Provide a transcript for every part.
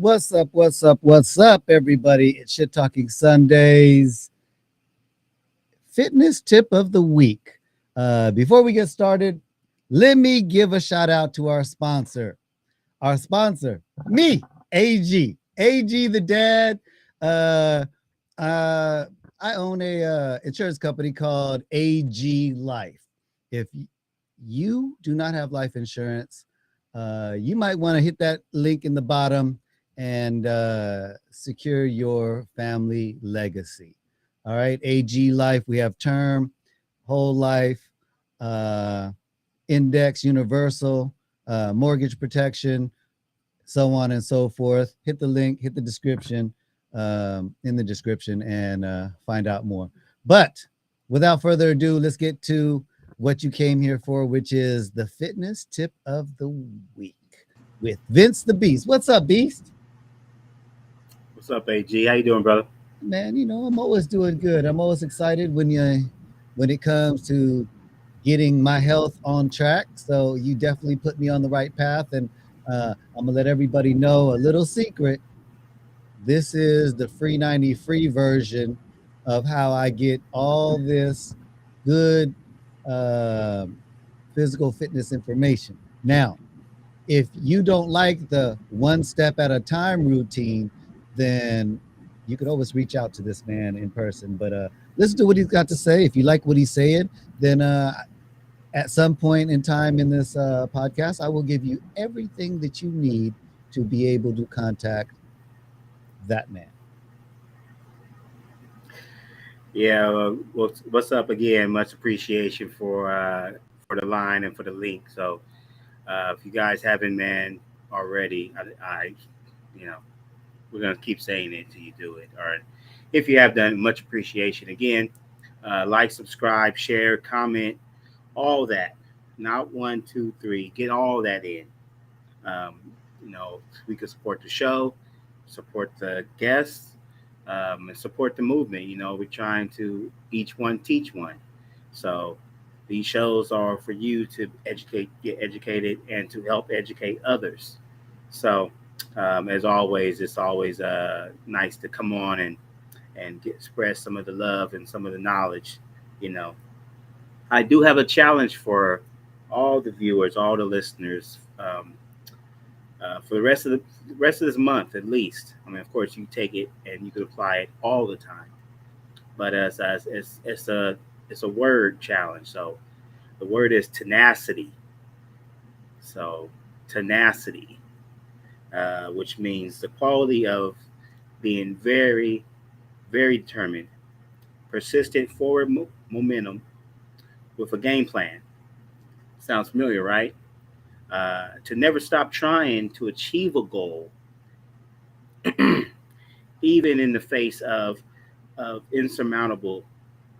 What's up? What's up? What's up, everybody? It's Shit Talking Sundays fitness tip of the week. Before we get started, let me give a shout out to our sponsor. Our sponsor, me, AG the dad. Uh, uh, I own a insurance company called AG Life. If you do not have life insurance, you might want to hit that link in the bottom and secure your family legacy. All right, AG Life, we have term, whole life, index, universal, mortgage protection, so on and so forth. Hit the link, hit the description in the description and find out more. But without further ado, let's get to what you came here for, which is the fitness tip of the week with Vince the Beast. What's up, Beast? What's up, AG? How you doing, brother? Man, I'm always doing good. I'm always excited when it comes to getting my health on track. So you definitely put me on the right path, and I'm gonna let everybody know a little secret. This is the free 90 free version of how I get all this good uh, physical fitness information. Now, if you don't like the one step at a time routine, then you could always reach out to this man in person. But listen to what he's got to say. If you like what he's saying, then at some point in time in this podcast, I will give you everything that you need to be able to contact that man. Yeah. Well, what's up again? Much appreciation for the line and for the link. So, if you guys haven't, man, already, you know, we're gonna keep saying it until you do it. All right. If you have done, much appreciation again. Like, subscribe, share, comment, all that. Not one, two, three. Get all that in. Um, we can support the show, support the guests, and support the movement. We're trying to each one teach one. So these shows are for you to get educated, and to help educate others. So, as always, it's always nice to come on and express some of the love and some of the knowledge. You know, I do have a challenge for all the viewers, all the listeners, for the rest of this month at least. I mean, of course, you take it and you can apply it all the time, but as it's a word challenge. So the word is tenacity. So tenacity, which means the quality of being very, very determined, persistent forward momentum with a game plan. Sounds familiar, right? To never stop trying to achieve a goal, even in the face of insurmountable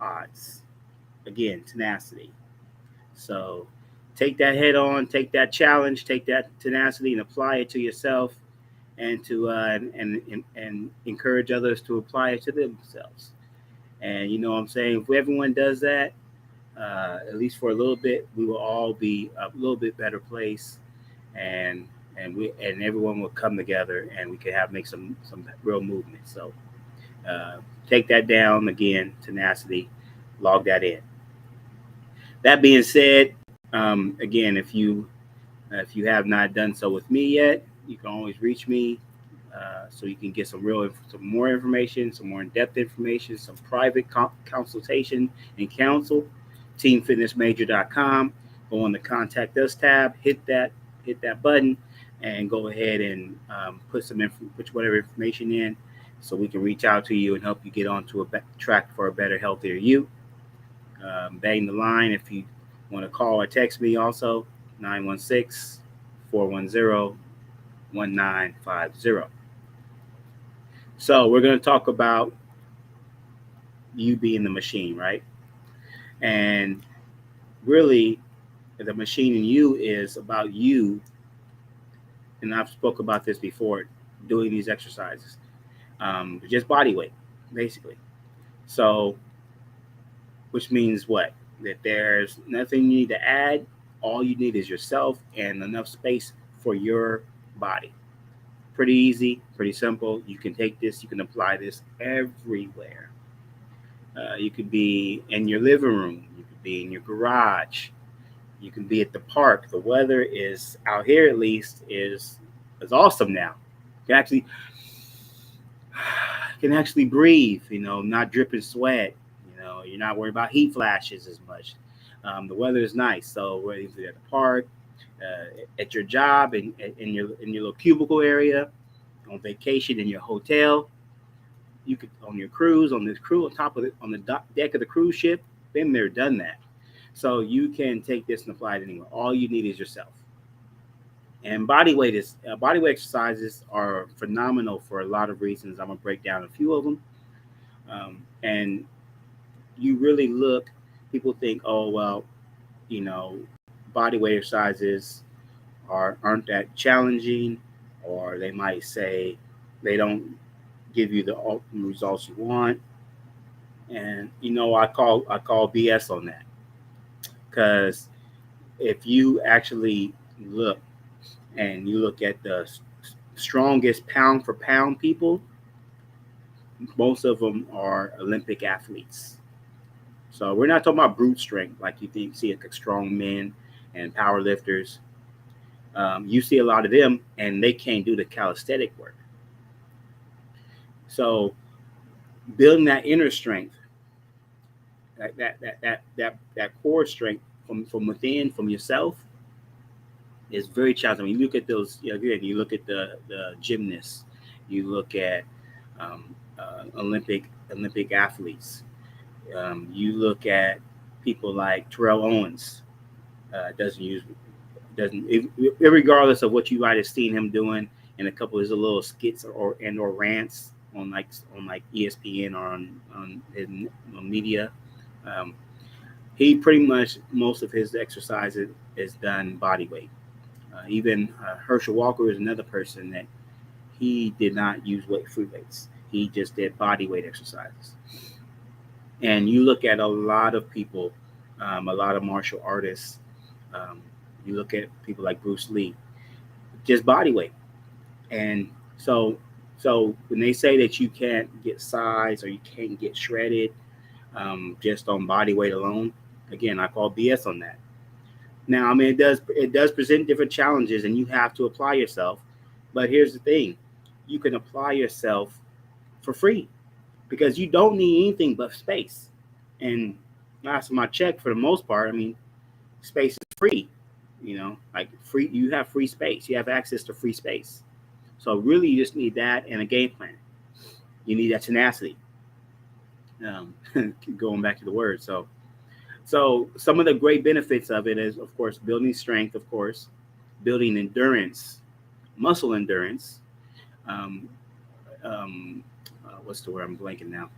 odds. Again, tenacity. So take that head on, take that challenge, take that tenacity, and apply it to yourself, and to and encourage others to apply it to themselves. And you know what I'm saying? If everyone does that, at least for a little bit, we will all be a little bit better place, and and everyone will come together, and we can have make some real movement. So uh, take that down again, tenacity, log that in. That being said, again, if you have not done so with me yet, you can always reach me, so you can get some more information, some more in-depth information, some private consultation and counsel. TeamFitnessMajor.com. Go on the Contact Us tab, hit that button, and go ahead and put whatever information in, so we can reach out to you and help you get onto a track for a better, healthier you. Bang the line if you want to call or text me also, 916-410-1950. So we're going to talk about you being the machine, right? And really, the machine in you is about you. And I've spoke about this before, doing these exercises, just body weight, basically. So, which means what? That there's nothing you need to add. All you need is yourself and enough space for your body. Pretty easy, pretty simple. You can take this, you can apply this everywhere. You could be in your living room, you could be in your garage, you can be at the park. The weather is out here, at least, is awesome now. You can actually breathe. Not dripping sweat. You're not worried about heat flashes as much. The weather is nice, so whether you're at the park, at your job, in your little cubicle area, on vacation in your hotel, you could on your cruise, on this cruise, on top of it, on the deck of the cruise ship. Been there, done that. So you can take this and apply it anywhere. All you need is yourself. And body weight exercises are phenomenal for a lot of reasons. I'm gonna break down a few of them. And you really look. People think, oh well, you know, body weight exercises aren't that challenging, or they might say they don't give you the ultimate results you want. And I call BS on that, because if you actually look and you look at the strongest pound for pound people, most of them are Olympic athletes. So we're not talking about brute strength like you see like strong men and power lifters. You see a lot of them, and they can't do the calisthenic work. So building that inner strength, that core strength from within, from yourself, is very challenging. When you look at those, again, you look at the gymnasts, you look at Olympic athletes. You look at people like Terrell Owens. Doesn't use doesn't Regardless of what you might have seen him doing in a couple of his little skits or rants on like ESPN or on media. Um, he pretty much, most of his exercises is done body weight. Even Herschel Walker is another person that he did not use free weights. He just did body weight exercises. And you look at a lot of people, a lot of martial artists. Um, you look at people like Bruce Lee, just body weight. And so, so when they say that you can't get size or you can't get shredded just on body weight alone, again, I call BS on that. Now, I mean, it does present different challenges, and you have to apply yourself. But here's the thing: you can apply yourself for free because you don't need anything but space. And last time I checked, for the most part, I mean, space is free. Like free, you have free space. You have access to free space. So really, you just need that and a game plan. You need that tenacity. Um, Going back to the word. So some of the great benefits of it is, of course, building strength, of course, building endurance, muscle endurance. Um, what's the word? I'm blanking now.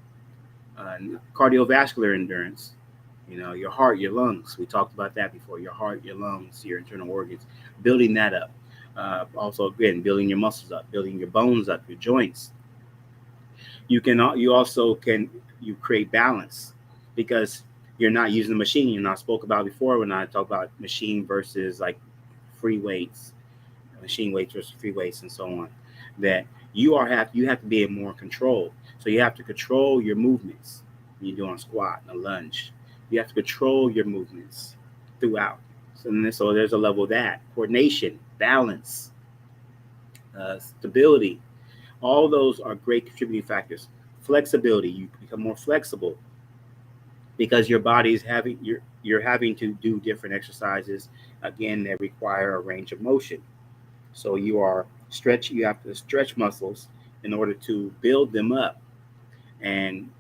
Uh, Cardiovascular endurance. Your heart, your lungs. We talked about that before. Your heart, your lungs, your internal organs. Building that up. Also, again, building your muscles up, building your bones up, your joints. You also can you create balance because you're not using the machine. I spoke about before when I talk about machine versus like free weights, machine weights versus free weights, and so on. That you have to be in more control. So you have to control your movements when you're doing a squat and a lunge. You have to control your movements throughout. So there's a level of that coordination, balance, stability. All those are great contributing factors. Flexibility, you become more flexible because your body's having you're having to do different exercises again that require a range of motion. So you have to stretch muscles in order to build them up and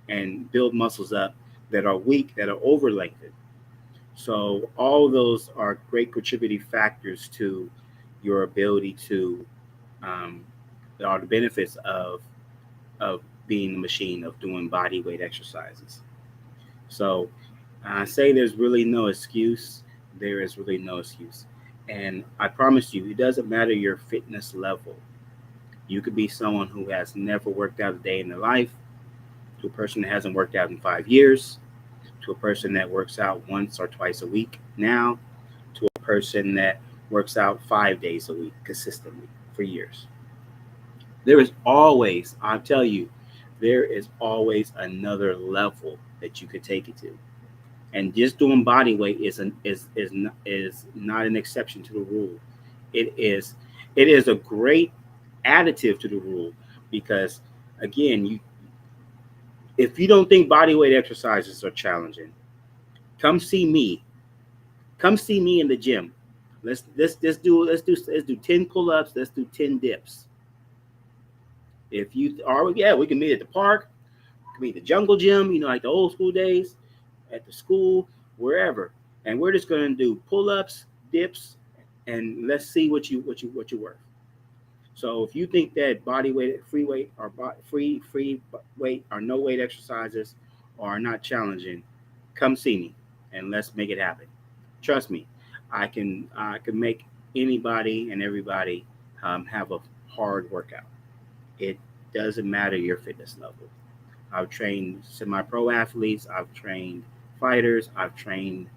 build muscles up that are weak, that are over lengthened. So all those are great contributing factors to your ability to um, are the benefits of being the machine of doing body weight exercises. So I say there's really no excuse. There is really no excuse. And I promise you, it doesn't matter your fitness level. You could be someone who has never worked out a day in their life, to a person that hasn't worked out in 5 years, to a person that works out once or twice a week now, to a person that works out 5 days a week consistently for years. There is always, I tell you, there is always another level that you could take it to. And just doing body weight is not an exception to the rule. It is it is a great additive to the rule because again, you if you don't think body weight exercises are challenging, come see me. Come see me in the gym. Let's do 10 pull-ups, let's do 10 dips. If you are yeah, we can meet at the park, we can meet at the jungle gym, like the old school days, at the school, wherever. And we're just gonna do pull-ups, dips, and let's see what you worth. So if you think that body weight, free weight, or free weight or no weight exercises are not challenging, come see me and let's make it happen. Trust me, I can make anybody and everybody have a hard workout. It doesn't matter your fitness level. I've trained semi-pro athletes. I've trained fighters. I've trained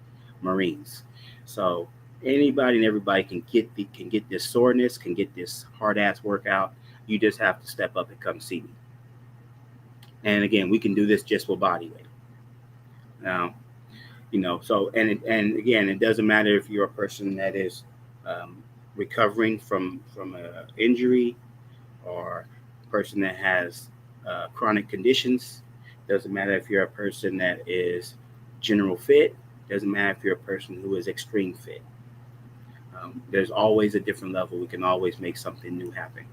Marines. So anybody and everybody can get this soreness, can get this hard ass workout. You just have to step up and come see me. And again, we can do this just with body weight. Now, so and again, it doesn't matter if you're a person that is um, recovering from an injury or a person that has chronic conditions. Doesn't matter if you're a person that is general fit. Doesn't matter if you're a person who is extreme fit. There's always a different level. We can always make something new happen.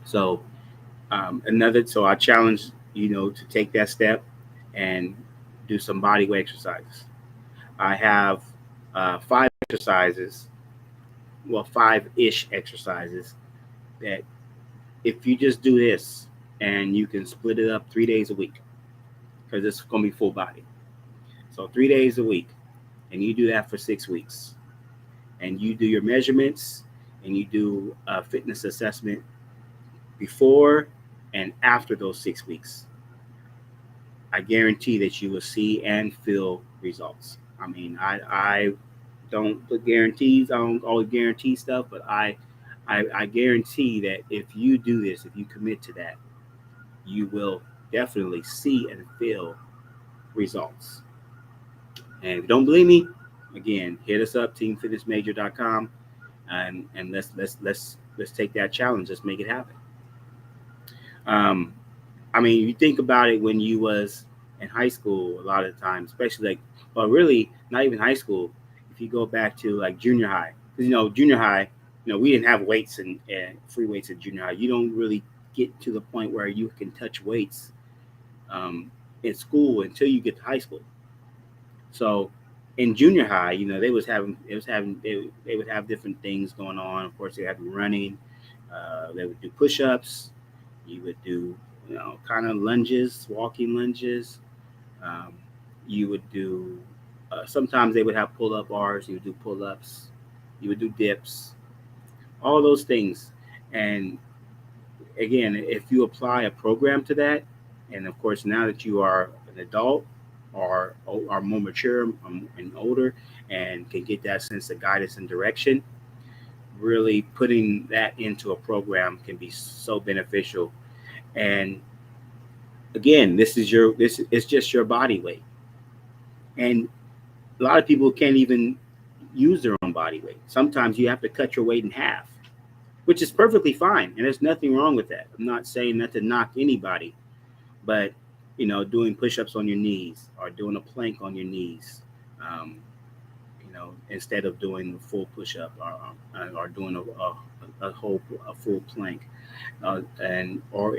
So so I challenge to take that step and do some body weight exercises. I have five exercises, well, five-ish exercises that if you just do this and you can split it up 3 days a week because it's going to be full body. So 3 days a week, and you do that for 6 weeks, and you do your measurements and you do a fitness assessment before And after those 6 weeks, I guarantee that you will see and feel results. I mean, I don't put guarantees. I don't always guarantee stuff, but I guarantee that if you do this, if you commit to that, you will definitely see and feel results. And if you don't believe me, again, hit us up, teamfitnessmajor.com, and let's take that challenge. Let's make it happen. Um, I mean, you think about it when you was in high school, a lot of the time, especially like, well, really not even high school. If you go back to like junior high, because junior high, we didn't have weights and free weights in junior high. You don't really get to the point where you can touch weights um, in school until you get to high school. So in junior high, they would have different things going on. Of course, they have running. They would do push-ups. You would do kind of lunges, walking lunges. Um, you would do. Sometimes they would have pull-up bars. You would do pull-ups. You would do dips. All those things. And again, if you apply a program to that, and of course now that you are an adult or are more mature and older and can get that sense of guidance and direction, really putting that into a program can be so beneficial. And again, this is just your body weight, and a lot of people can't even use their own body weight. Sometimes you have to cut your weight in half, which is perfectly fine, and there's nothing wrong with that. I'm not saying that to knock anybody, but doing push-ups on your knees or doing a plank on your knees, um, instead of doing a full push-up or doing a full plank, and or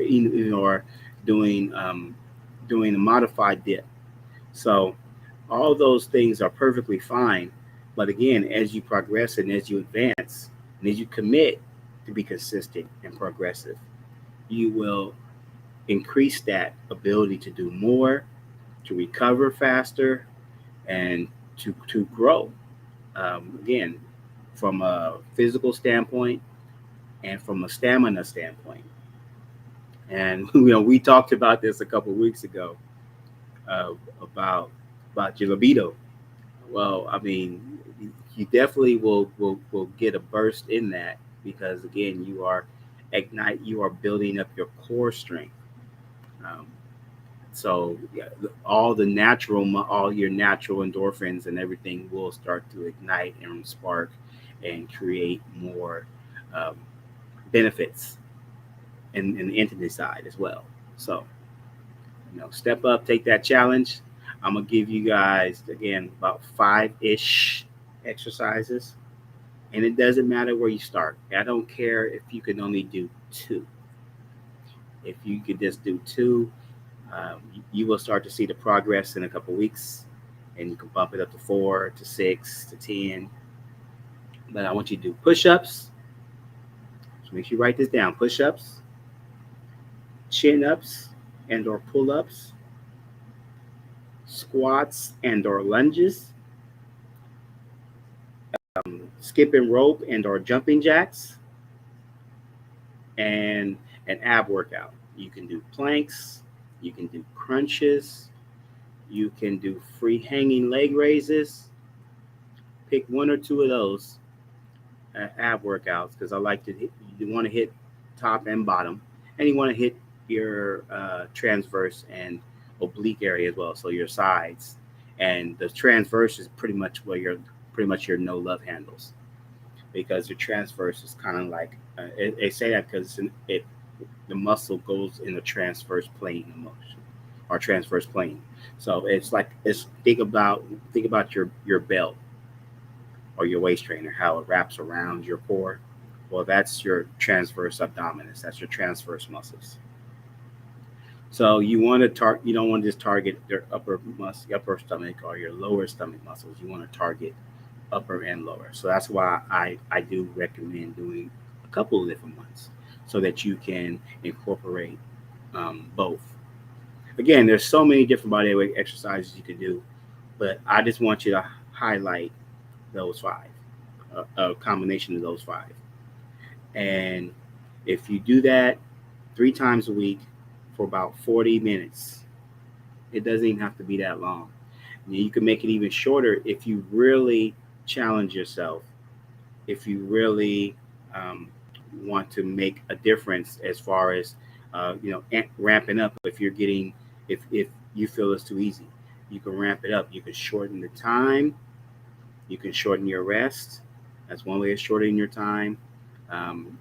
doing doing a modified dip. So all those things are perfectly fine, but again, as you progress and as you advance and as you commit to be consistent and progressive, you will increase that ability to do more, to recover faster, and to grow. Again, from a physical standpoint and from a stamina standpoint. And we talked about this a couple of weeks ago, uh, about your libido. Well, I mean, you definitely will get a burst in that because again, you are building up your core strength. Um, so yeah, all your natural endorphins and everything will start to ignite and spark and create more um, benefits in the intimate side as well. So step up, take that challenge. I'm gonna give you guys again about 5-ish exercises, and it doesn't matter where you start. I don't care if you can only do two. If you could just do two, you will start to see the progress in a couple weeks, and you can bump it up to 4 to 6 to 10. But I want you to do push-ups. So make sure you write this down: push-ups, chin-ups and or pull-ups, squats and or lunges, skipping rope and or jumping jacks, and an ab workout. You can do planks, you can do crunches, you can do free hanging leg raises. Pick one or two of those ab workouts because I like to hit, you want to hit top and bottom, and you want to hit your transverse and oblique area as well, so your sides. And the transverse is pretty much your no love handles, because the transverse is kind of like they say that because the muscle goes in the transverse plane of motion or transverse plane. So it's think about your belt or your waist trainer, how it wraps around your core. Well, that's your transverse abdominis. That's your transverse muscles. So you don't want to just target your upper stomach or your lower stomach muscles. You want to target upper and lower. So that's why I do recommend doing a couple of different ones so that you can incorporate both. Again, there's so many different body weight exercises you can do, but I just want you to highlight those five, a combination of those five. And if you do that, 3 times a week for about 40 minutes. It doesn't even have to be that long. You can make it even shorter if you really challenge yourself, if you really um, want to make a difference as far as ramping up. If you're getting, if you feel it's too easy, you can ramp it up. You can shorten the time. You can shorten your rest. That's one way of shortening your time. Um,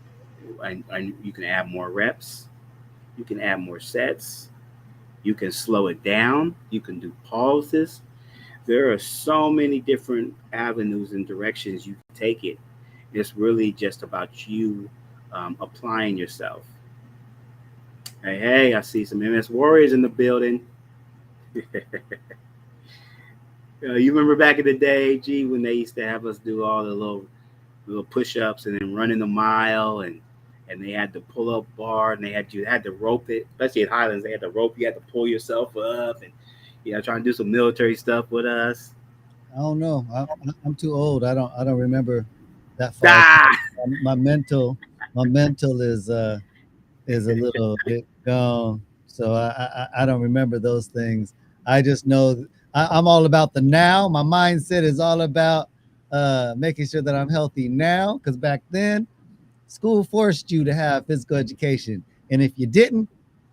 and you can add more reps. You can add more sets. You can slow it down. You can do pauses. There are so many different avenues and directions you can take it. It's really just about you applying yourself. Hey, hey, I see some MS Warriors in the building. You remember back in the day, G, when they used to have us do all the little push-ups and then running the mile, and they had the pull-up bar, and you had to rope it, especially at Highlands. They had to rope. You had to pull yourself up, and trying to do some military stuff with us. I don't know. I'm too old. I don't remember that far. Ah! My mental is a little bit gone, so I don't remember those things. I just know I'm all about the now. My mindset is all about making sure that I'm healthy now, because back then school forced you to have physical education, and if you didn't,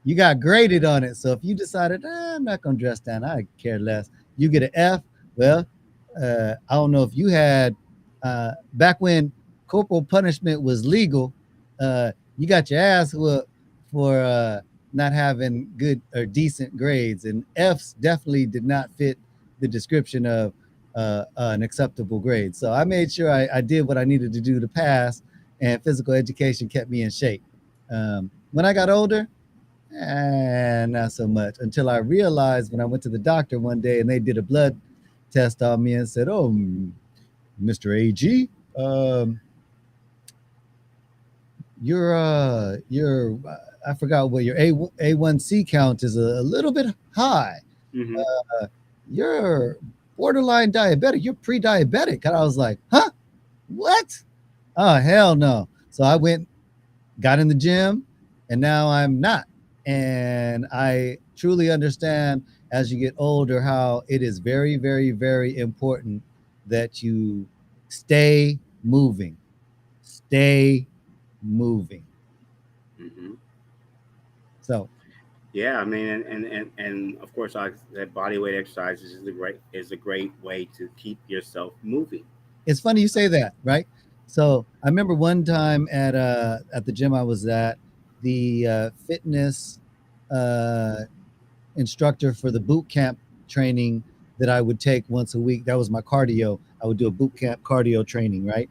you got graded on it. So if you decided, I'm not going to dress down, I care less, you get an F. Well, I don't know if you had back when corporal punishment was legal. You got your ass whooped for not having good or decent grades, and F's definitely did not fit the description of an acceptable grade. So I made sure I did what I needed to do to pass, and physical education kept me in shape. When I got older, not so much, until I realized when I went to the doctor one day and they did a blood test on me and said, "Oh, Mr. AG, your I forgot what your A1C count is a little bit high. Mm-hmm. You're borderline diabetic. You're pre-diabetic." And I was like, "Huh? What? Oh, hell no!" So I went, got in the gym, and now I'm not. And I truly understand as you get older how it is very, very, very important that you stay moving. Stay moving. Mm-hmm. So Yeah, I mean, and of course, like that body weight exercises is a great way to keep yourself moving. it's funny you say that, right? So I remember one time at the gym I was at, the fitness uh, instructor for the boot camp training that I would take once a week. That was my cardio. I would do a boot camp cardio training, right?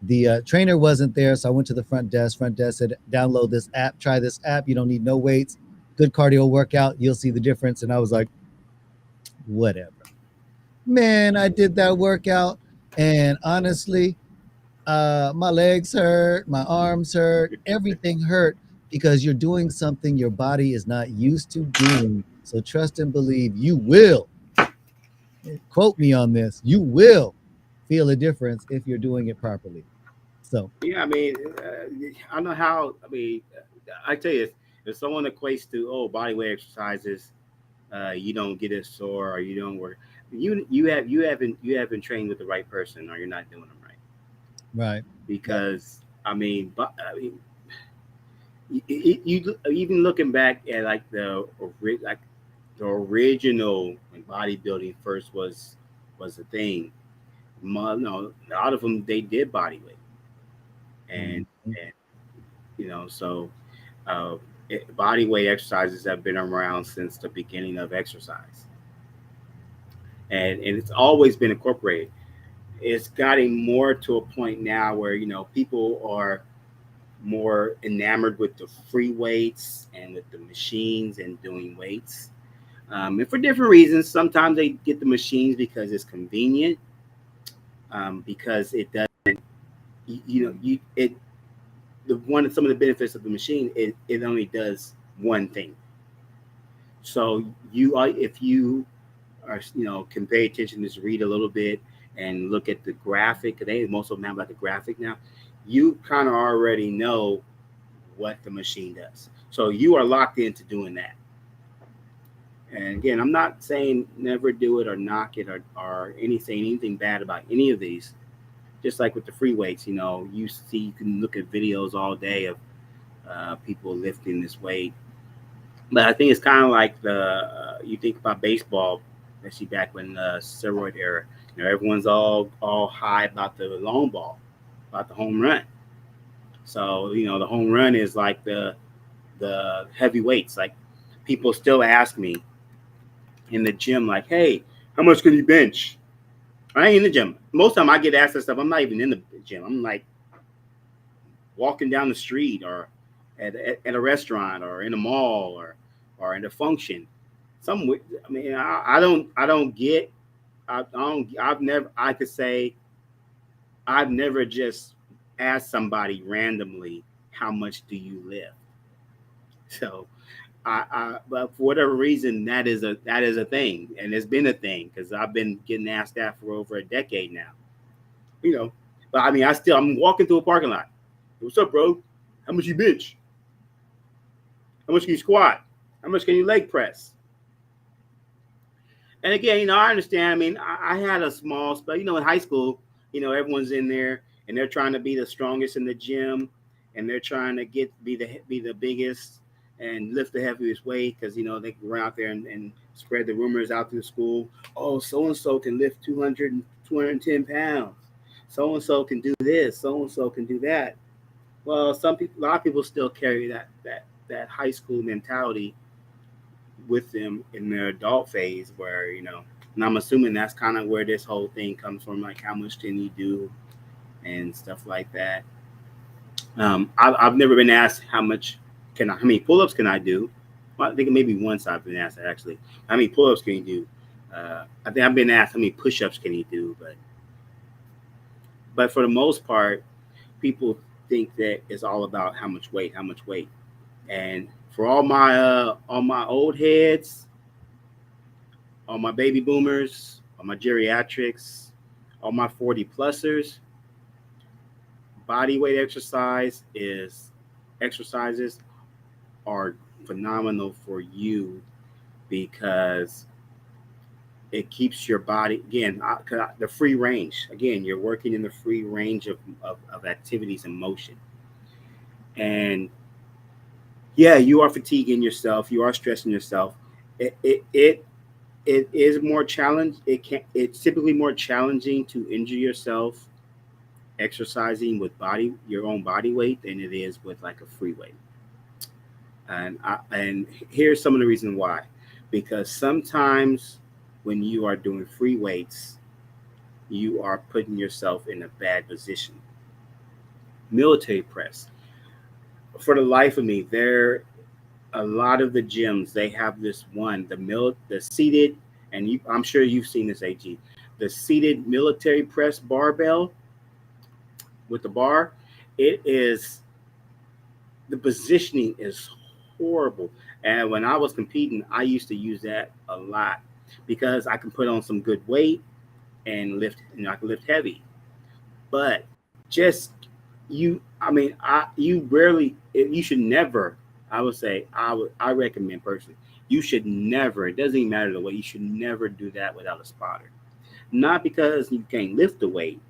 The trainer wasn't there, so I went to the front desk. Front desk said, "Download this app. Try this app. You don't need no weights. Good cardio workout. You'll see the difference." And I was like, "Whatever." Man, I did that workout, and honestly, my legs hurt, my arms hurt, everything hurt, because you're doing something your body is not used to doing. So trust and believe you will, quote me on this, you will feel a difference if you're doing it properly. So Yeah, I mean, I don't know how. I mean, I tell you, if someone equates to body weight exercises, you don't get as sore or you don't work. You haven't trained with the right person or you're not doing them right. right, right. Because I mean, you even looking back at like the original when bodybuilding first was a thing. No, a lot of them they did body weight, and Mhm. and so uh, body weight exercises have been around since the beginning of exercise, and it's always been incorporated. It's getting more to a point now where people are more enamored with the free weights and with the machines and doing weights. And for different reasons, sometimes they get the machines because it's convenient, because it does, it the one some of the benefits of the machine, it only does one thing. So you are if you are can pay attention, just read a little bit and look at the graphic. They most of them have like a graphic now. You kind of already know what the machine does. So you are locked into doing that. And again, I'm not saying never do it or knock it or anything bad about any of these. Just like with the free weights, you can look at videos all day of people lifting this weight. But I think it's kind of like you think about baseball, especially back when the steroid era. Everyone's all high about the long ball, about the home run. So the home run is like the heavy weights. Like people still ask me in the gym, like, "Hey, how much can you bench?" I ain't in the gym. Most of the time I get asked that stuff. I'm not even in the gym. I'm like walking down the street or at a restaurant or in a mall or in a function. I could say I've never just asked somebody randomly, how much do you lift? So but for whatever reason, that is a thing, and it's been a thing because I've been getting asked that for over a decade now. But I'm walking through a parking lot. What's up, bro? How much you bench? How much can you squat? How much can you leg press? And again, I understand. I had a small spell. In high school, everyone's in there and they're trying to be the strongest in the gym, and they're trying to be the biggest and lift the heaviest weight because they can go out there and spread the rumors out through the school. Oh, so and so can lift 210 pounds. So and so can do this. So and so can do that. Well, a lot of people still carry that high school mentality with them in their adult phase, where and I'm assuming that's kind of where this whole thing comes from, like how much can you do and stuff like that. I've never been asked how many pull-ups can I do. Well, I think maybe once I've been asked that, actually. How many pull-ups can you do? I think I've been asked how many push-ups can you do, but for the most part, people think that it's all about how much weight. And for all my old heads, all my baby boomers, all my geriatrics, all my 40 plusers, body weight exercises are phenomenal for you because it keeps your body, again, the free range. Again, you're working in the free range of activities and motion. And yeah, you are fatiguing yourself. You are stressing yourself. It is more challenge. It's typically more challenging to injure yourself exercising with your own body weight than it is with like a free weight. And here's some of the reason why. Because sometimes when you are doing free weights, you are putting yourself in a bad position. Military press. For the life of me, a lot of the gyms, they have this one, the seated, and I'm sure you've seen this, AG, the seated military press barbell with the bar. The positioning is horrible. And when I was competing, I used to use that a lot because I can put on some good weight and I can lift heavy. But just you should never, I would say, I recommend personally, you should never, it doesn't even matter the weight, you should never do that without a spotter. Not because you can't lift the weight,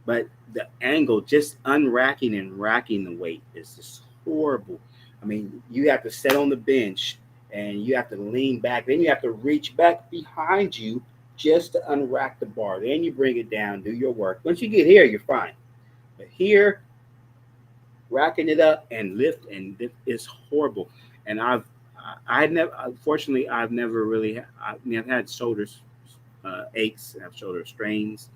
but the angle, just unracking and racking the weight is just horrible. You have to sit on the bench and you have to lean back. Then you have to reach back behind you just to unrack the bar. Then you bring it down, do your work. Once you get here, you're fine. But here, racking it up and lift is horrible. And unfortunately, I've never really, I've had shoulders aches, I have shoulder strains.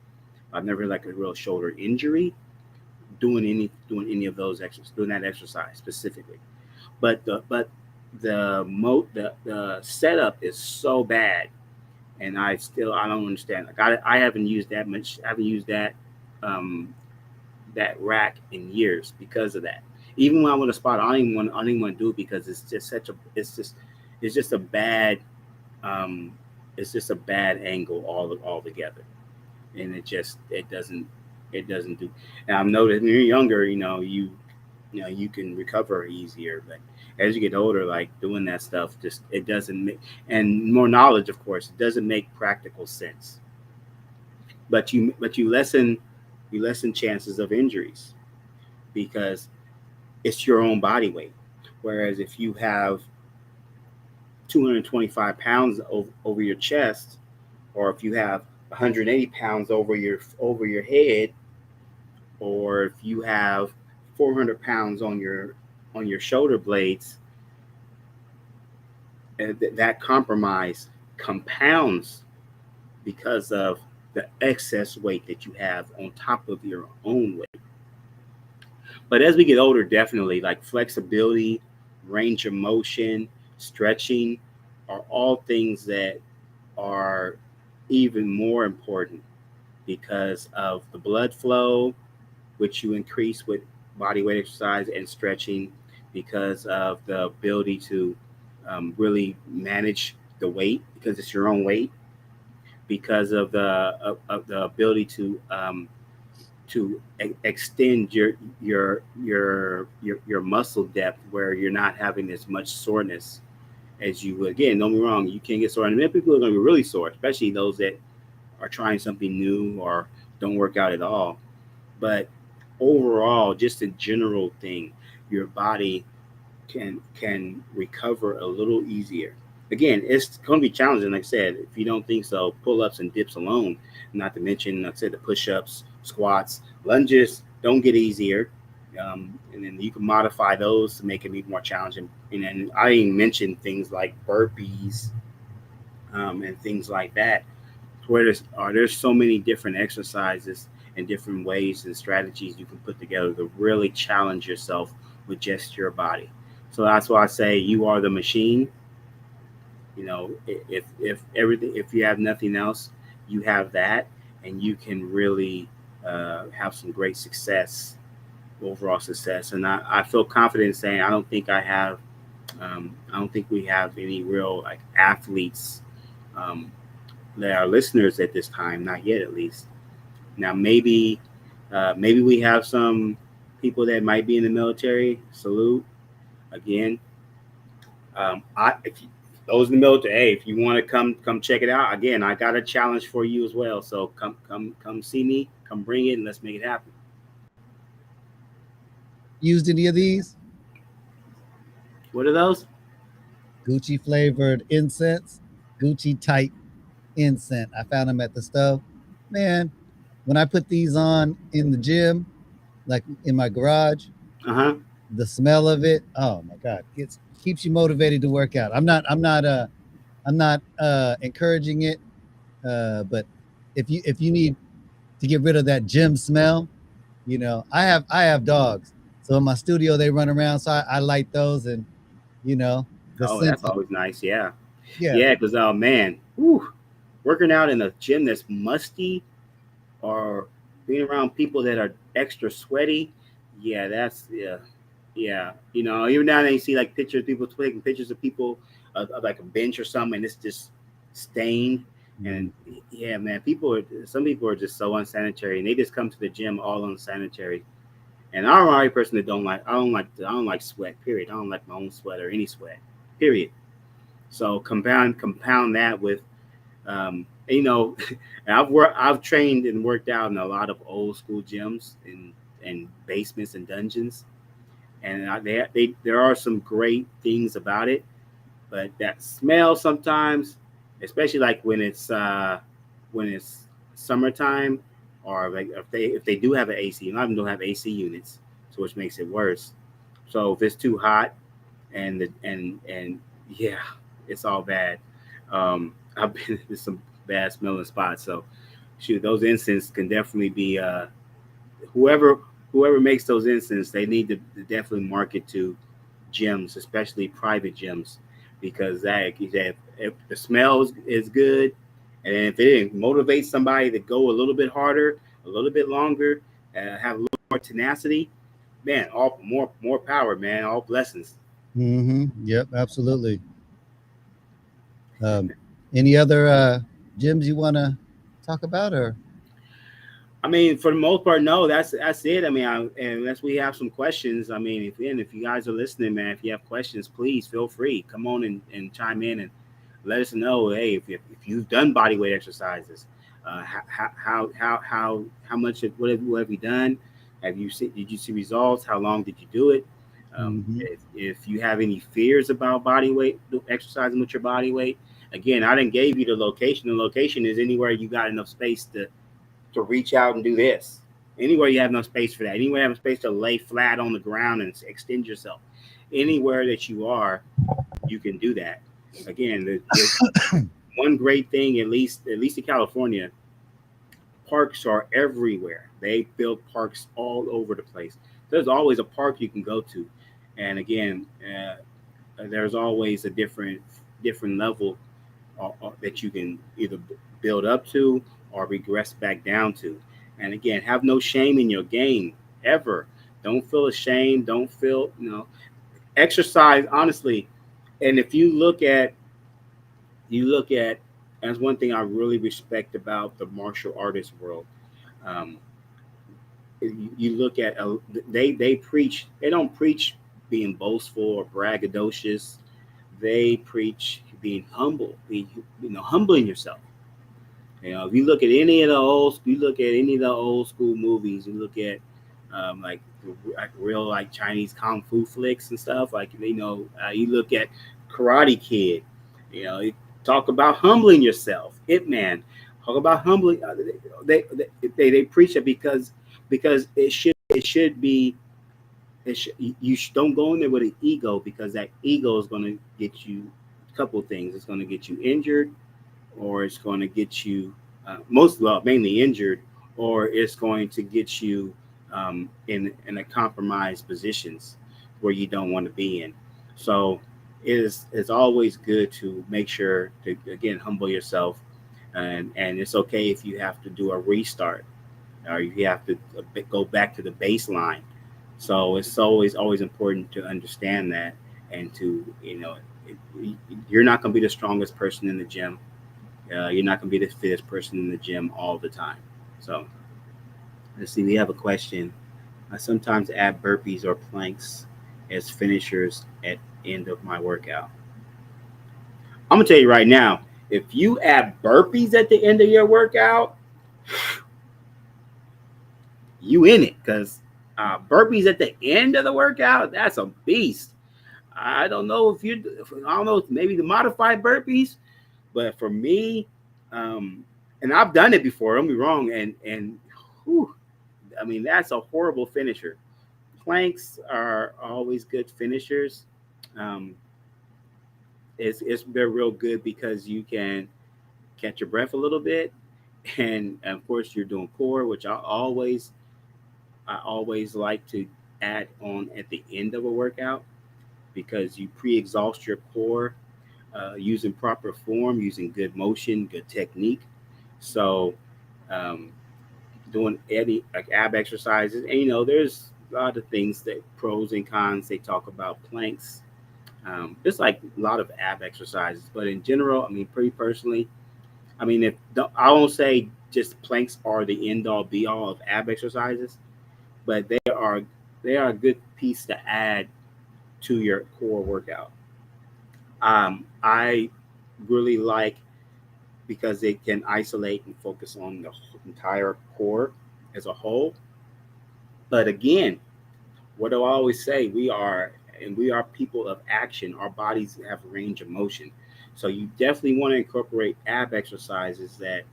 I've never had like a real shoulder injury doing any of those exercises, doing that exercise specifically. But the setup is so bad, and I don't understand. Like I haven't used that much. I haven't used that rack in years because of that. Even when I want to spot, I don't even want to do it because it's just a bad angle altogether, and it doesn't do. And I've noticed when you're younger, you can recover easier, as you get older, like doing that stuff, just it doesn't make, and more knowledge, of course, it doesn't make practical sense. But you lessen chances of injuries because it's your own body weight. Whereas if you have 225 pounds over your chest, or if you have 180 pounds over your head, or if you have 400 pounds on your shoulder blades, that compromise compounds because of the excess weight that you have on top of your own weight. But as we get older, definitely like flexibility, range of motion, stretching are all things that are even more important because of the blood flow, which you increase with body weight exercise and stretching, because of the ability to really manage the weight because it's your own weight, because of the ability to extend your muscle depth where you're not having as much soreness as you would. Again, don't be wrong, you can get sore, and many people are going to be really sore, especially those that are trying something new or don't work out at all. But overall, just a general thing, your body can recover a little easier. Again, it's going to be challenging. Like I said, if you don't think so, pull-ups and dips alone, not to mention, like I said, the push-ups, squats, lunges don't get easier. And then you can modify those to make it even more challenging. And then I even mentioned things like burpees, and things like that, where there's so many different exercises and different ways and strategies you can put together to really challenge yourself with just your body. So that's why I say you are the machine. If you have nothing else, you have that, and you can really have some great success, overall success. And I feel confident in saying I don't think we have any real like athletes um, that are listeners at this time, not yet at least. Now maybe we have some people that might be in the military. Salute again. If those in the military, hey, if you want to come check it out, again, I got a challenge for you as well. So come see me, come bring it, and let's make it happen. Used any of these? What are those? Gucci flavored incense, Gucci type incense. I found them at the stove. Man, when I put these on in the gym, like in my garage, Uh huh. the smell of it, oh my God, it keeps you motivated to work out. I'm not encouraging it, but if you need to get rid of that gym smell, I have dogs, so in my studio they run around, so I light those, and you know the Oh, scent. that's always nice. Yeah, Yeah. yeah. Because oh man, whew, working out in a gym that's musty or being around people that are extra sweaty, yeah, yeah. Even now you see like pictures, people taking pictures of people of like a bench or something, and it's just stained. And yeah, man, some people are just so unsanitary, and they just come to the gym all unsanitary. And I'm already a person that I don't like sweat. Period. I don't like my own sweat or any sweat. Period. So compound that with I've trained and worked out in a lot of old school gyms and basements and dungeons, and there are some great things about it, but that smell sometimes, especially like when it's summertime, or like if they do have an AC, a lot of them don't have AC units, so which makes it worse. So if it's too hot, and yeah, it's all bad. I've been to some bad smelling spots. So shoot, those incense can definitely be whoever whoever makes those incense, they need to definitely market to gyms, especially private gyms, because if the smell is good, and if it motivates somebody to go a little bit harder, a little bit longer, have a little more tenacity, man, all more power, man, all blessings. Yep, absolutely. Um, any other gyms you want to talk about, or? I mean, for the most part, no. That's it. I mean, unless we have some questions. I mean, if you guys are listening, man, if you have questions, please feel free. Come on and chime in and let us know. Hey, if you've done body weight exercises, how much what have you done? Did you see results? How long did you do it? Hmm. If you have any fears about body weight exercising with your body weight, again, I didn't gave you the location. The location is anywhere you got enough space to reach out and do this. Anywhere you have no space for that. Anywhere you have space to lay flat on the ground and extend yourself. Anywhere that you are, you can do that. Again, there's one great thing, at least in California, parks are everywhere. They build parks all over the place. There's always a park you can go to, and again, there's always a different level that you can either build up to or regress back down to. And again, have no shame in your game ever. Don't feel ashamed. Don't feel, exercise honestly. And if you look at as one thing I really respect about the martial artist world. Um, you look at they preach. They don't preach being boastful or braggadocious. They preach being humble, humbling yourself. If you look at any of the old school movies, you look at like real like Chinese kung fu flicks and stuff. Like you look at Karate Kid. You talk about humbling yourself. Ip Man, talk about humbling. They preach it because it should be. Don't go in there with an ego, because that ego is going to get you a couple of things. It's going to get you injured, or it's going to get you mainly injured, or it's going to get you in a compromised positions where you don't want to be in. So it's always good to make sure to again humble yourself, and it's okay if you have to do a restart, or you have to go back to the baseline. So it's always important to understand that, and to it, you're not going to be the strongest person in the gym. You're not going to be the fittest person in the gym all the time. So let's see. We have a question. I sometimes add burpees or planks as finishers at end of my workout. I'm gonna tell you right now. If you add burpees at the end of your workout, you in it, because burpees at the end of the workout, that's a beast. I don't know if you, I don't know, maybe the modified burpees, but for me, and I've done it before. Don't be wrong, and whew, I mean that's a horrible finisher. Planks are always good finishers. Um, it's they're real good because you can catch your breath a little bit, and of course you're doing core, which I always like to add on at the end of a workout, because you pre-exhaust your core using proper form, using good motion, good technique. So, um, doing any like ab exercises, and there's a lot of things that pros and cons. They talk about planks. There's like a lot of ab exercises, but in general, I mean, pretty personally, I mean, I won't say just planks are the end all be all of ab exercises, but they are a good piece to add to your core workout. I really like, because it can isolate and focus on the entire core as a whole. But again, what do I always say? We are people of action. Our bodies have range of motion. So you definitely want to incorporate ab exercises that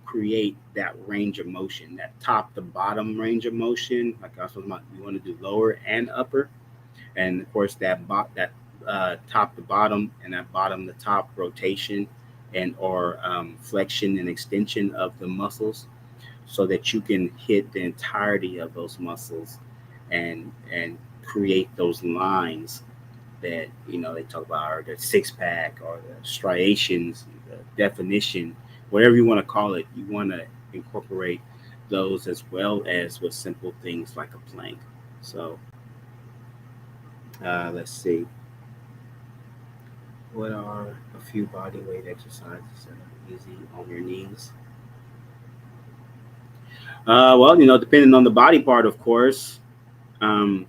create that range of motion, that top to bottom range of motion. Like I was talking about, you want to do lower and upper, and of course that top to bottom and that bottom to top rotation and or flexion and extension of the muscles, so that you can hit the entirety of those muscles, and create those lines that they talk about, or the six pack, or the striations, the definition, whatever you want to call it. You want to incorporate those, as well as with simple things like a plank. So let's see. What are a few body weight exercises that are easy on your knees? Well, depending on the body part, of course. Um,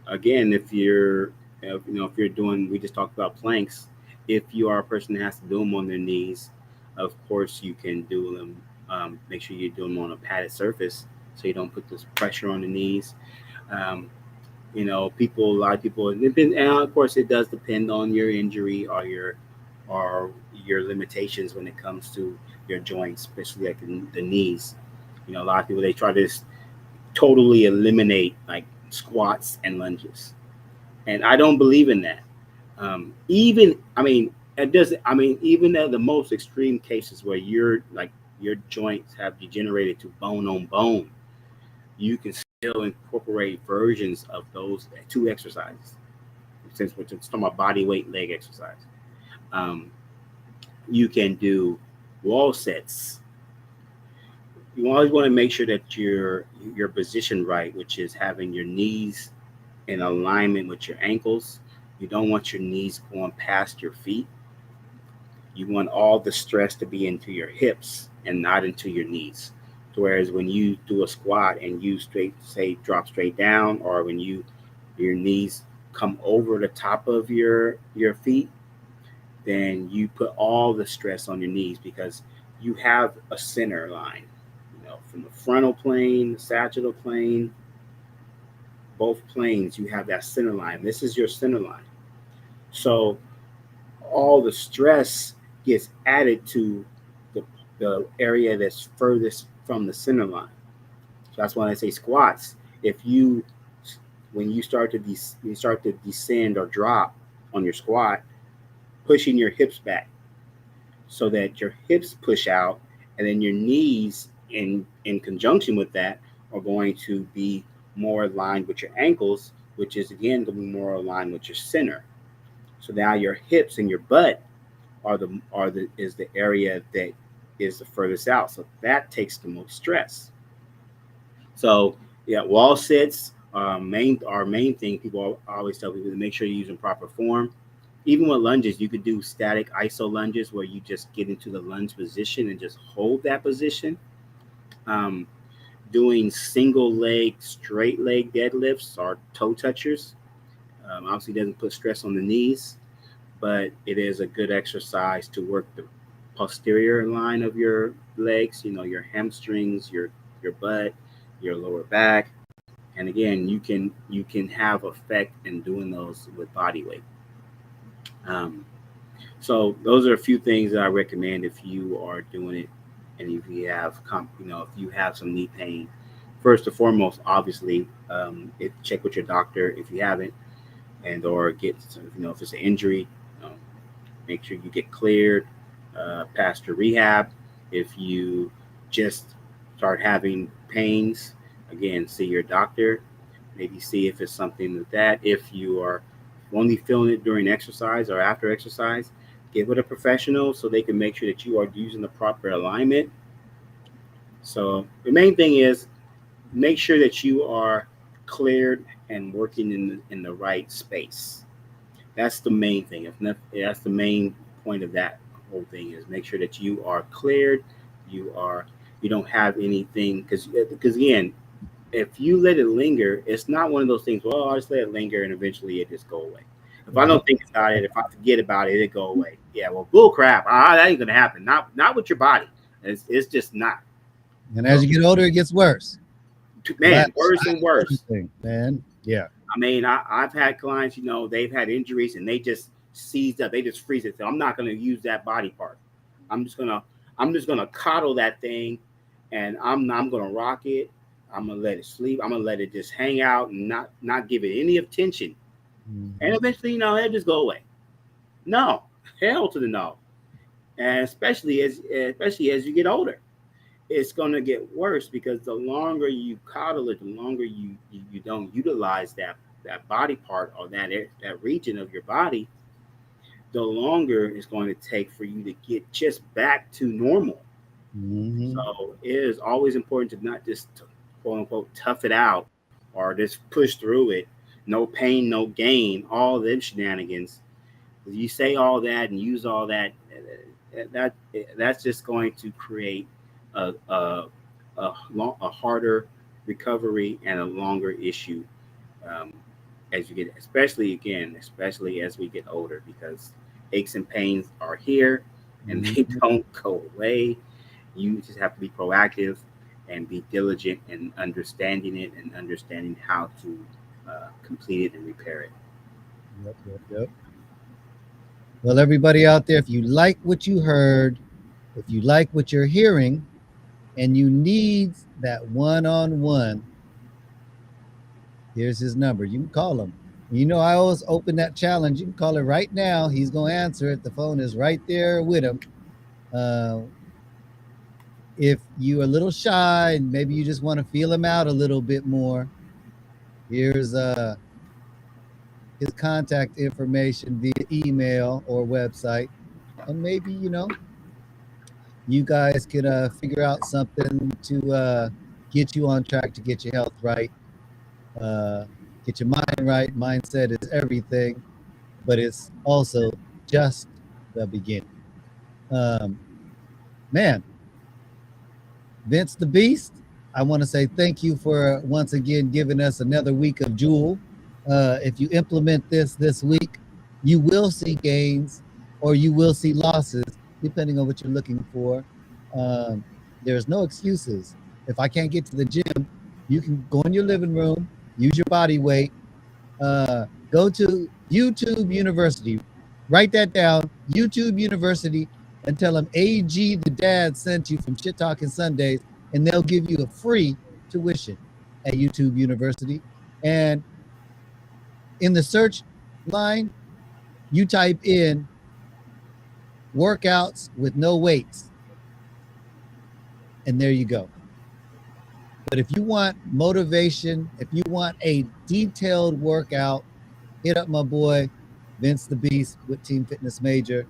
Again, if you're doing, we just talked about planks. If you are a person that has to do them on their knees, of course you can do them. Make sure you do them on a padded surface so you don't put this pressure on the knees. Um, a lot of people, and of course, it does depend on your injury or your limitations when it comes to your joints, especially like the knees. A lot of people, they try to just totally eliminate like squats and lunges, and I don't believe in that. Even I mean, it doesn't. I mean, even at the most extreme cases where your joints have degenerated to bone on bone, you can still incorporate versions of those two exercises. Since we're just talking about body weight leg exercise, um, you can do wall sets. You always want to make sure that your position right, which is having your knees in alignment with your ankles. You don't want your knees going past your feet. You want all the stress to be into your hips and not into your knees. Whereas when you do a squat and you straight say drop straight down, or when your knees come over the top of your feet, then you put all the stress on your knees because you have a center line. From the frontal plane, the sagittal plane, both planes, you have that center line. This is your center line. So all the stress gets added to the area that's furthest from the center line. So that's why I say squats. If you when you start to descend or drop on your squat, pushing your hips back so that your hips push out, and then your knees in conjunction with that are going to be more aligned with your ankles, which is again going to be more aligned with your center. So now your hips and your butt are the is the area that is the furthest out. So that takes the most stress. So yeah, wall sits our main thing. People always tell people to make sure you're using proper form. Even with lunges, you could do static iso lunges where you just get into the lunge position and just hold that position. Um, Doing single leg, straight leg deadlifts or toe touchers obviously doesn't put stress on the knees, but it is a good exercise to work the posterior line of your legs, your hamstrings, your butt, your lower back. And again, you can have effect in doing those with body weight. Um, so those are a few things that I recommend if you are doing it, and if you have if you have some knee pain. First and foremost, obviously, check with your doctor if you haven't, and or get some, if it's an injury, um, make sure you get cleared past your rehab. If you just start having pains, again, see your doctor. Maybe see if it's something with that. If you are only feeling it during exercise or after exercise, get with a professional so they can make sure that you are using the proper alignment. So the main thing is make sure that you are cleared and working in the right space. That's the main thing. If not, that's the main point of that whole thing is make sure that you are cleared. You don't have anything because again, if you let it linger, it's not one of those things. Well, I'll just let it linger and eventually it just go away. If I Mhm. don't think about it, if I forget about it, it go away. Yeah, well, bull crap. That ain't gonna happen. Not with your body. It's just not. And as So, you get older, it gets worse. man, That's worse and worse. everything, man. Yeah. I mean, I've had clients, they've had injuries and they just seized up. They just freeze it. So I'm not going to use that body part. I'm just gonna, I'm just gonna coddle that thing, and I'm gonna rock it. I'm gonna let it sleep. I'm gonna let it just hang out and not give it any attention. And Mhm. eventually, it'll just go away. No, hell to the no. And especially as you get older, it's gonna get worse because the longer you coddle it, the longer you don't utilize that body part or that region of your body, the longer it's going to take for you to get just back to normal. Mhm. So it is always important to not just quote unquote tough it out or just push through it. No pain, no gain. All them shenanigans. You say all that and use all that. That's just going to create a a harder recovery and a longer issue um, as you get, especially as we get older, because aches and pains are here and they Mhm. don't go away. You just have to be proactive and be diligent in understanding it and understanding how to complete it and repair it. Yep, yep, yep. Well, everybody out there, if you like what you heard, if you like what you're hearing, and you need that one-on-one, here's his number. You can call him. You know, I always open that challenge. You can call it right now. He's going to answer it. The phone is right there with him. Uh, if you're a little shy and maybe you just want to feel him out a little bit more, here's his contact information via email or website. And maybe, you guys could figure out something to get you on track to get your health right, uh, get your mind right. Mindset is everything, but it's also just the beginning. Um, Man, Vince the Beast, I want to say thank you for once again giving us another week of Jewel. If you implement this week, you will see gains or you will see losses, depending on what you're looking for. Um, there's no excuses. If I can't get to the gym, you can go in your living room, use your body weight, go to YouTube University, write that down, YouTube University, and tell them AG the dad sent you from Shit Talking Sundays, and they'll give you a free tuition at YouTube University. And in the search line, you type in workouts with no weights, and there you go. But if you want motivation, if you want a detailed workout, hit up my boy Vince the Beast with Team Fitness Major.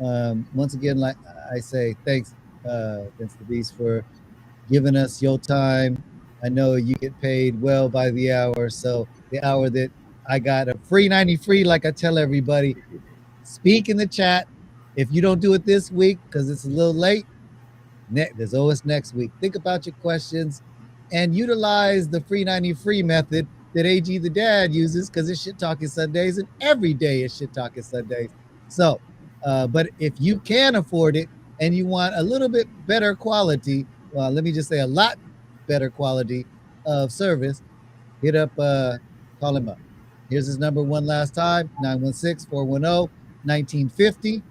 Once again, like I say, thanks, Vince the Beast, for giving us your time. I know you get paid well by the hour, so the hour that I got a free 90 free, like I tell everybody, speak in the chat. If you don't do it this week because it's a little late, there's always next week. Think about your questions and utilize the free 90 free method that AG the dad uses, because it's Shit Talking Sundays and every day is Shit Talking Sundays. So, but if you can afford it and you want a little bit better quality, well, let me just say a lot better quality of service, hit up, call him up. Here's his number one last time, 916-410-1950.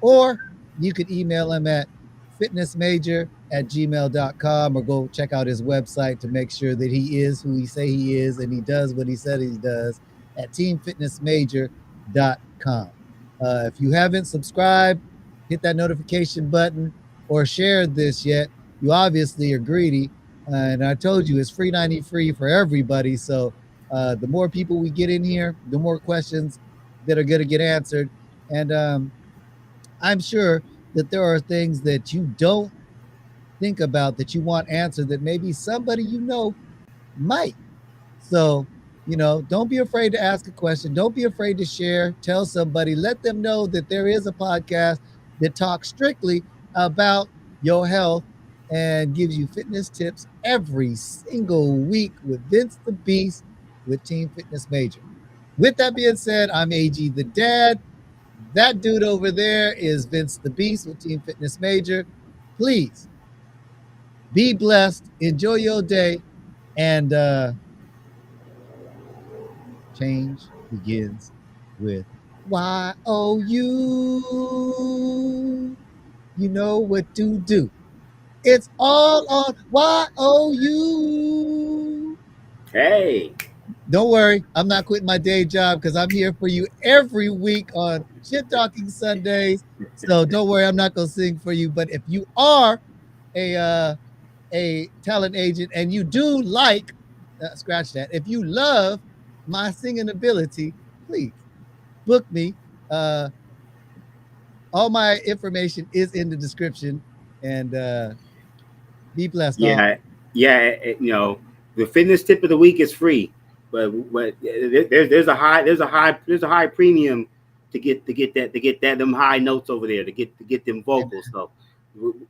Or you could email him at fitnessmajor@gmail.com, or go check out his website to make sure that he is who he say he is and he does what he said he does at teamfitnessmajor.com. If you haven't subscribed, hit that notification button or shared this yet, you obviously are greedy. And I told you it's free 90 free for everybody. So the more people we get in here, the more questions that are going to get answered. And I'm sure that there are things that you don't think about that you want answered that maybe somebody might. So, don't be afraid to ask a question. Don't be afraid to share. Tell somebody, let them know that there is a podcast that talks strictly about your health and gives you fitness tips every single week with Vince the Beast with Team Fitness Major. With that being said, I'm AG the dad. That dude over there is Vince the Beast with Team Fitness Major. Please be blessed. Enjoy your day. And change begins with YOU. You know what to do. It's all on YOU. Hey, Don't worry, I'm not quitting my day job because I'm here for you every week on Shit Talking Sundays. So don't worry, I'm not gonna sing for you. But if you are a talent agent and you do like, scratch that. If you love my singing ability, please book me. All my information is in the description, and be blessed all. yeah, yeah. The fitness tip of the week is free, but there's a high premium to get them high notes over there to get them vocals. So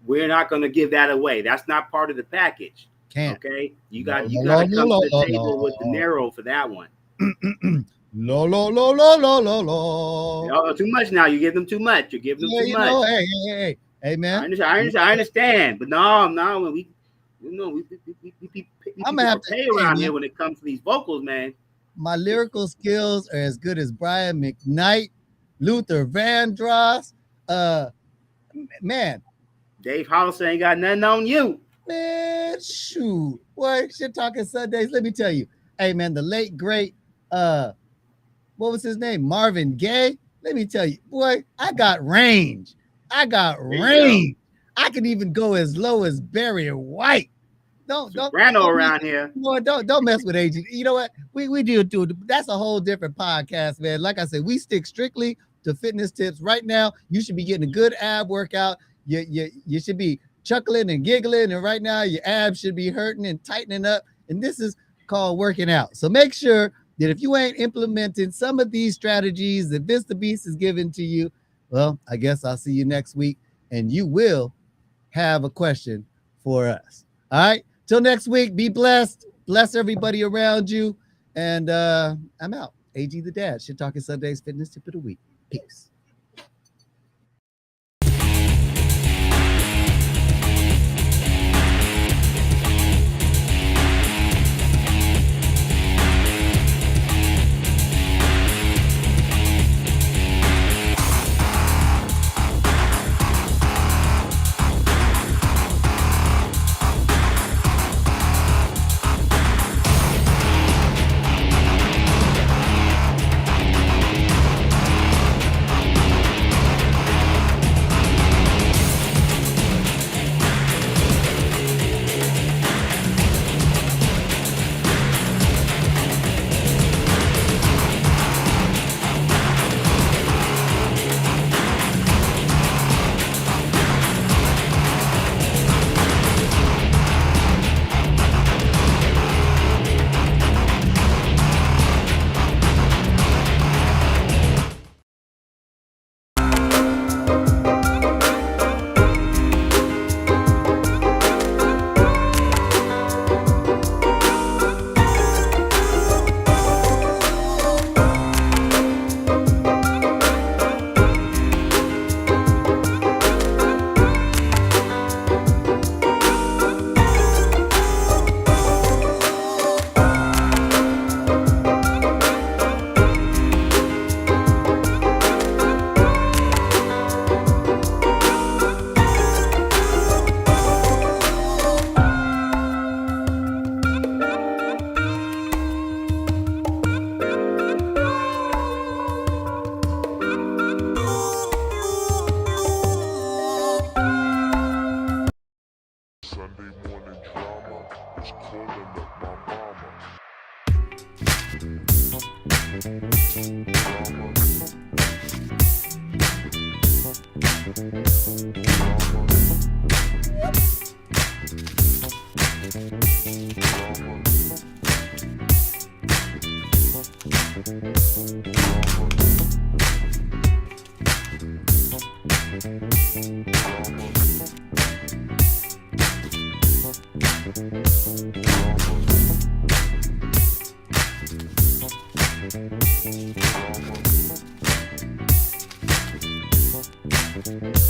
we're not going to give that away. That's not part of the package. Can't. Okay, you got to come to the table with the narrow for that one. Lo. Oh, too much now. You give them too much. You give them too much. Hey, man. I understand, but no, we I'm gonna have to pay around here when it comes to these vocals, man. My lyrical skills are as good as Brian McKnight, Luther Vandross. Man, Dave Hollister ain't got nothing on you. Man, shoot. Boy, Shit Talking Sundays. Let me tell you. Hey, man, the late, great, what was his name? Marvin Gaye. Let me tell you, boy, I got range. I can even go as low as Barry White. Don't around here. Boy, don't mess with agent. You know what? We do that's a whole different podcast, man. Like I said, we stick strictly to fitness tips. Right now, you should be getting a good ab workout. You should be chuckling and giggling, and right now your abs should be hurting and tightening up. And this is called working out. So make sure that if you ain't implementing some of these strategies that Vince the Beast is giving to you, well, I guess I'll see you next week, and you will have a question for us. All right. Till next week, be blessed. Bless everybody around you. And I'm out. AG the Dad. Shit Talking Sundays Fitness Tip of the Week. Peace.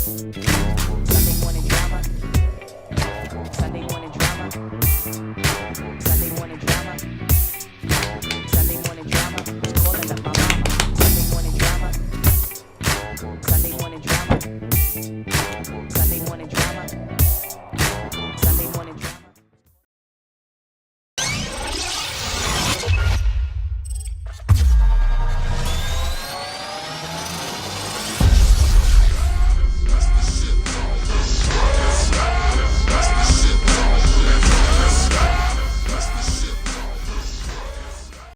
Drama.